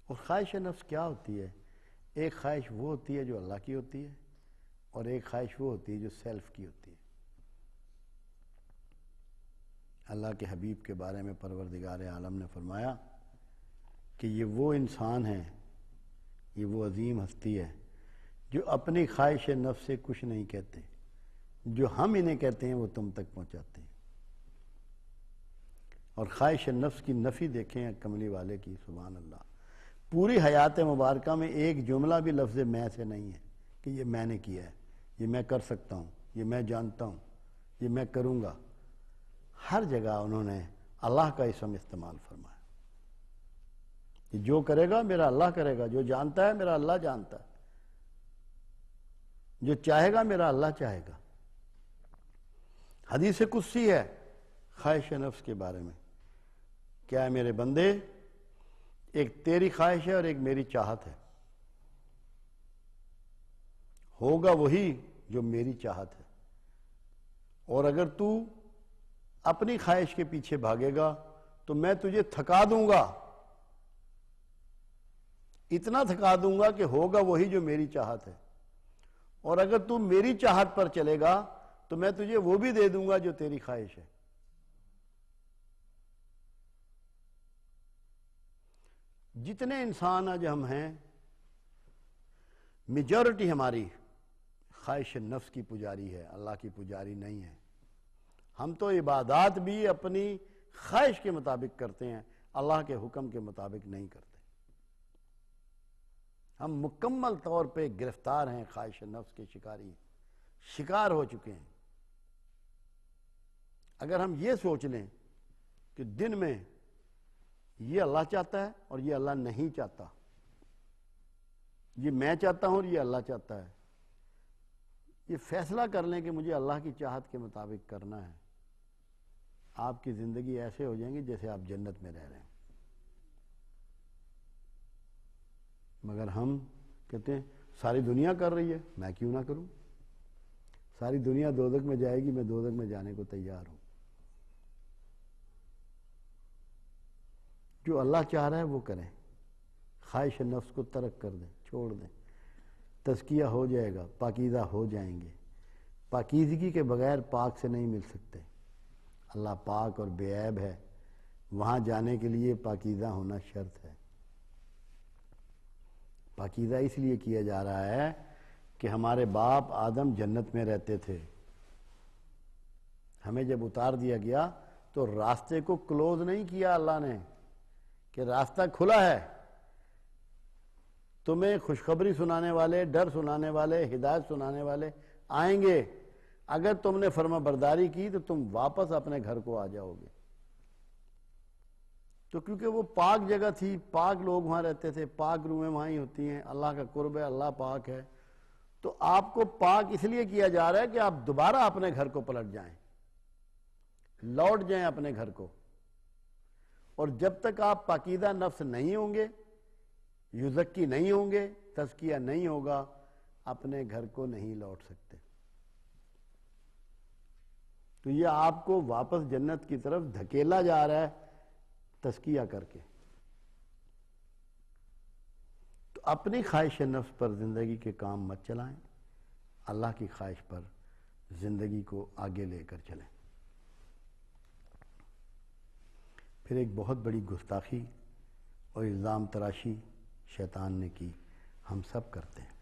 اور خواہش نفس کیا ہوتی ہے؟ ایک خواہش وہ ہوتی ہے جو اللہ کی ہوتی ہے، اور ایک خواہش وہ ہوتی ہے جو سیلف کی ہوتی ہے۔ اللہ کے حبیب کے بارے میں پروردگار عالم نے فرمایا کہ یہ وہ انسان ہیں، یہ وہ عظیم ہستی ہے جو اپنی خواہش نفس سے کچھ نہیں کہتے، جو ہم انہیں کہتے ہیں وہ تم تک پہنچاتے ہیں۔ اور خواہش نفس کی نفی دیکھیں کملی والے کی، سبحان اللہ، پوری حیات مبارکہ میں ایک جملہ بھی لفظ میں سے نہیں ہے کہ یہ میں نے کیا ہے، یہ میں کر سکتا ہوں، یہ میں جانتا ہوں، یہ میں کروں گا۔ ہر جگہ انہوں نے اللہ کا اسم استعمال فرمایا کہ جو کرے گا میرا اللہ کرے گا، جو جانتا ہے میرا اللہ جانتا ہے، جو چاہے گا میرا اللہ چاہے گا۔ حدیث قدسی ہے خواہش نفس کے بارے میں، کیا ہے میرے بندے، ایک تیری خواہش ہے اور ایک میری چاہت ہے، ہوگا وہی جو میری چاہت ہے، اور اگر تو اپنی خواہش کے پیچھے بھاگے گا تو میں تجھے تھکا دوں گا، اتنا تھکا دوں گا کہ ہوگا وہی جو میری چاہت ہے، اور اگر تو میری چاہت پر چلے گا تو میں تجھے وہ بھی دے دوں گا جو تیری خواہش ہے۔ جتنے انسان آج ہم ہیں، میجورٹی ہماری خواہش نفس کی پجاری ہے، اللہ کی پجاری نہیں ہے۔ ہم تو عبادات بھی اپنی خواہش کے مطابق کرتے ہیں، اللہ کے حکم کے مطابق نہیں کرتے۔ ہم مکمل طور پہ گرفتار ہیں، خواہش نفس کے شکار ہو چکے ہیں۔ اگر ہم یہ سوچ لیں کہ دن میں یہ اللہ چاہتا ہے اور یہ اللہ نہیں چاہتا، یہ میں چاہتا ہوں اور یہ اللہ چاہتا ہے، یہ فیصلہ کر لیں کہ مجھے اللہ کی چاہت کے مطابق کرنا ہے، آپ کی زندگی ایسے ہو جائیں گی جیسے آپ جنت میں رہ رہے ہیں۔ مگر ہم کہتے ہیں ساری دنیا کر رہی ہے، میں کیوں نہ کروں؟ ساری دنیا دوزخ میں جائے گی، میں دوزخ میں جانے کو تیار ہوں۔ جو اللہ چاہ رہا ہے وہ کریں، خواہش نفس کو ترک کر دیں، چھوڑ دیں، تزکیہ ہو جائے گا، پاکیزہ ہو جائیں گے۔ پاکیزگی کے بغیر پاک سے نہیں مل سکتے، اللہ پاک اور بے عیب ہے، وہاں جانے کے لیے پاکیزہ ہونا شرط ہے۔ پاکیزہ اس لیے کیا جا رہا ہے کہ ہمارے باپ آدم جنت میں رہتے تھے، ہمیں جب اتار دیا گیا تو راستے کو کلوز نہیں کیا اللہ نے کہ راستہ کھلا ہے، تمہیں خوشخبری سنانے والے، ڈر سنانے والے، ہدایت سنانے والے آئیں گے، اگر تم نے فرما برداری کی تو تم واپس اپنے گھر کو آ جاؤ گے۔ تو کیونکہ وہ پاک جگہ تھی، پاک لوگ وہاں رہتے تھے، پاک روحیں وہاں ہی ہوتی ہیں، اللہ کا قرب ہے، اللہ پاک ہے، تو آپ کو پاک اس لیے کیا جا رہا ہے کہ آپ دوبارہ اپنے گھر کو پلٹ جائیں، لوٹ جائیں اپنے گھر کو۔ اور جب تک آپ پاکیزہ نفس نہیں ہوں گے، یزکی نہیں ہوں گے، تزکیہ نہیں ہوگا، اپنے گھر کو نہیں لوٹ سکتے۔ تو یہ آپ کو واپس جنت کی طرف دھکیلا جا رہا ہے تزکیہ کر کے۔ تو اپنی خواہش نفس پر زندگی کے کام مت چلائیں، اللہ کی خواہش پر زندگی کو آگے لے کر چلیں۔ پھر ایک بہت بڑی گستاخی اور الزام تراشی شیطان نے کی، ہم سب کرتے ہیں۔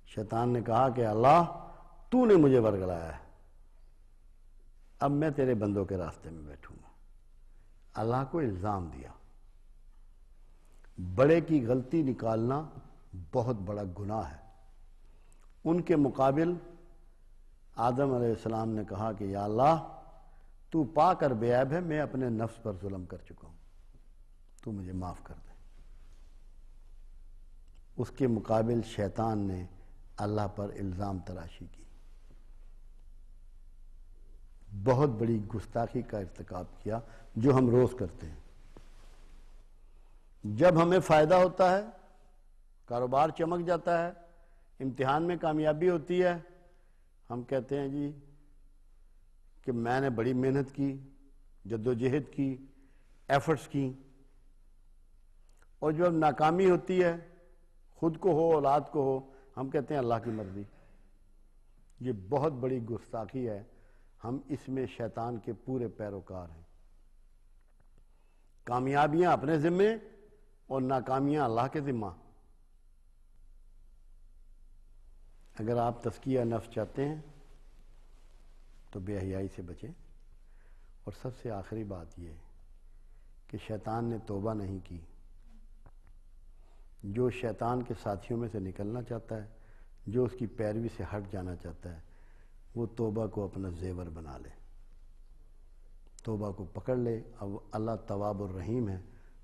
شیطان نے کہا کہ اللہ تو نے مجھے ورگلایا ہے، اب میں تیرے بندوں کے راستے میں بیٹھوں گا۔ اللہ کو الزام دیا۔ بڑے کی غلطی نکالنا بہت بڑا گناہ ہے۔ ان کے مقابل آدم علیہ السلام نے کہا کہ یا اللہ تو پاک اور بے عیب ہے، میں اپنے نفس پر ظلم کر چکا ہوں، تو مجھے معاف کر دے۔ اس کے مقابل شیطان نے اللہ پر الزام تراشی کی، بہت بڑی گستاخی کا ارتکاب کیا جو ہم روز کرتے ہیں۔ جب ہمیں فائدہ ہوتا ہے، کاروبار چمک جاتا ہے، امتحان میں کامیابی ہوتی ہے، ہم کہتے ہیں جی کہ میں نے بڑی محنت کی، جدوجہد کی، ایفرٹس کی، اور جب ناکامی ہوتی ہے خود کو ہو اولاد کو ہو ہم کہتے ہیں اللہ کی مرضی. یہ بہت بڑی گستاخی ہے. ہم اس میں شیطان کے پورے پیروکار ہیں. کامیابیاں اپنے ذمے اور ناکامیاں اللہ کے ذمہ. اگر آپ تزکیہ نفس چاہتے ہیں تو بے حیائی سے بچیں. اور سب سے آخری بات یہ کہ شیطان نے توبہ نہیں کی. جو شیطان کے ساتھیوں میں سے نکلنا چاہتا ہے، جو اس کی پیروی سے ہٹ جانا چاہتا ہے، وہ توبہ کو اپنا زیور بنا لے، توبہ کو پکڑ لے. اب اللہ تواب الرحیم ہے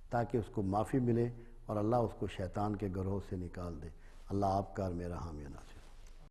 تاکہ اس کو معافی ملے اور اللہ اس کو شیطان کے گروہ سے نکال دے. اللہ آپ کا اور میرا حامی و ناصر.